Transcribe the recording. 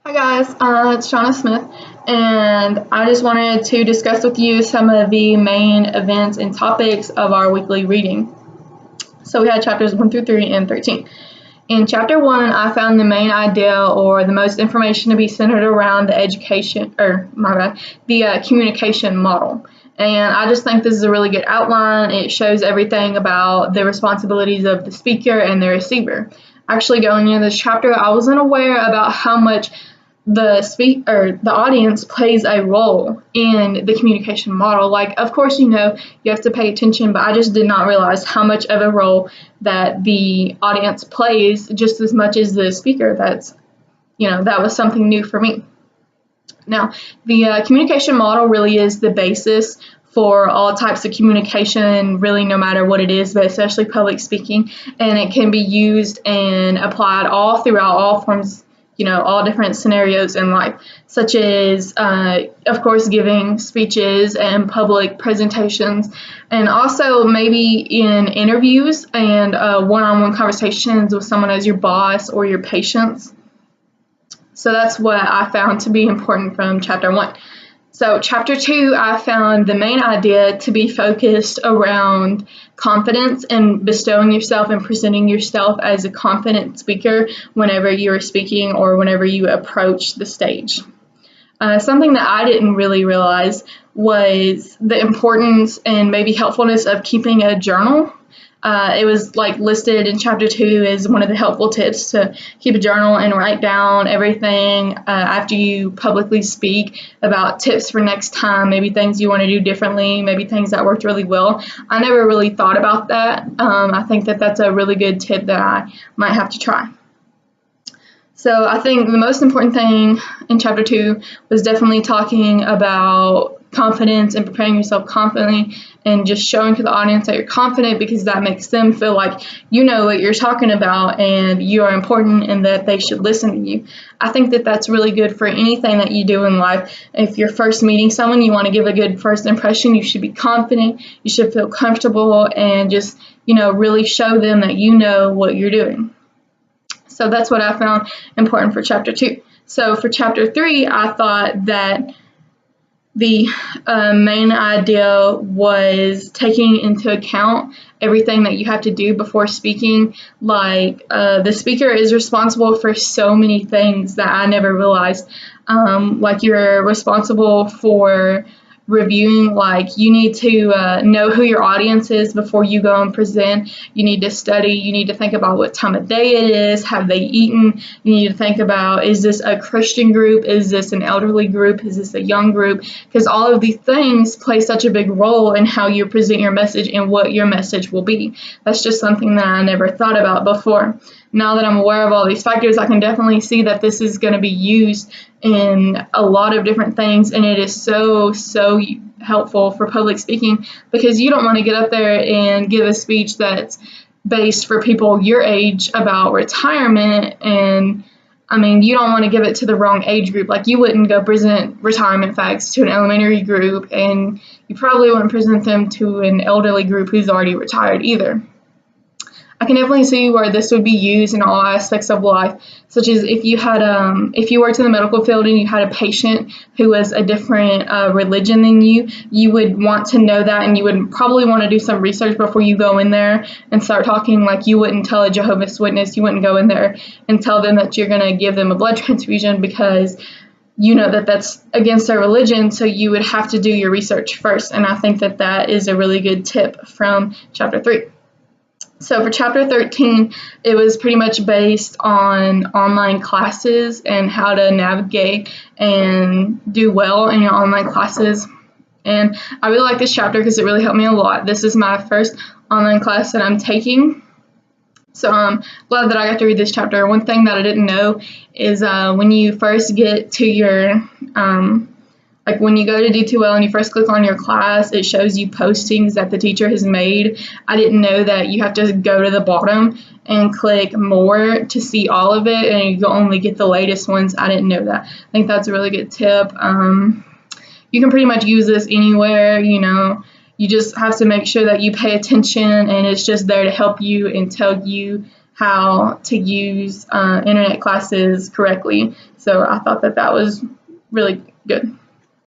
Hi guys, it's Shauna Smith, and I just wanted to discuss with you some of the main events and topics of our weekly reading. So we had chapters 1 through 3 and 13. In chapter 1, I found the main idea or the most information to be centered around the communication model. And I just think this is a really good outline. It shows everything about the responsibilities of the speaker and the receiver. Actually, going into this chapter, I wasn't aware about how much the audience plays a role in the communication model. Like, of course, you have to pay attention, but I just did not realize how much of a role that the audience plays just as much as the speaker. That was something new for me. Now, the communication model really is the basis for all types of communication, really no matter what it is, but especially public speaking, and it can be used and applied all throughout all forms, all different scenarios in life, such as, of course, giving speeches and public presentations, and also maybe in interviews and one-on-one conversations with someone as your boss or your patients. So that's what I found to be important from chapter 1. So chapter 2, I found the main idea to be focused around confidence and bestowing yourself and presenting yourself as a confident speaker whenever you are speaking or whenever you approach the stage. Something that I didn't really realize was the importance and maybe helpfulness of keeping a journal. It was listed in chapter 2 as one of the helpful tips to keep a journal and write down everything after you publicly speak about tips for next time, maybe things you want to do differently, maybe things that worked really well. I never really thought about that. I think that that's a really good tip that I might have to try. So I think the most important thing in chapter 2 was definitely talking about confidence and preparing yourself confidently and just showing to the audience that you're confident, because that makes them feel like you know what you're talking about and you are important and that they should listen to you. I think that that's really good for anything that you do in life. If you're first meeting someone, you want to give a good first impression, you should be confident, you should feel comfortable, and just, really show them that you know what you're doing. So that's what I found important for chapter 2. So for chapter 3, I thought that the main idea was taking into account everything that you have to do before speaking. The speaker is responsible for so many things that I never realized. You're responsible for reviewing, you need to know who your audience is before you go and present. You need to study. You need to think about what time of day it is. Have they eaten? You need to think about, is this a Christian group? Is this an elderly group? Is this a young group? Because all of these things play such a big role in how you present your message and what your message will be. That's just something that I never thought about before. Now that I'm aware of all these factors, I can definitely see that this is going to be used in a lot of different things, and it is so helpful for public speaking, because you don't want to get up there and give a speech that's based for people your age about retirement, and you don't want to give it to the wrong age group. You wouldn't go present retirement facts to an elementary group, and you probably wouldn't present them to an elderly group who's already retired either. I can definitely see where this would be used in all aspects of life, such as if you worked in the medical field and you had a patient who was a different religion than you, you would want to know that, and you would probably want to do some research before you go in there and start talking. You wouldn't tell a Jehovah's Witness, you wouldn't go in there and tell them that you're going to give them a blood transfusion, because you know that that's against their religion, so you would have to do your research first. And I think that that is a really good tip from chapter 3. So for chapter 13, it was pretty much based on online classes and how to navigate and do well in your online classes. And I really like this chapter because it really helped me a lot. This is my first online class that I'm taking, so I'm glad that I got to read this chapter. One thing that I didn't know is when you first get to your when you go to D2L and you first click on your class, it shows you postings that the teacher has made. I didn't know that you have to go to the bottom and click more to see all of it, and you only get the latest ones. I didn't know that. I think that's a really good tip. You can pretty much use this anywhere, you just have to make sure that you pay attention, and it's just there to help you and tell you how to use internet classes correctly. So I thought that was really good.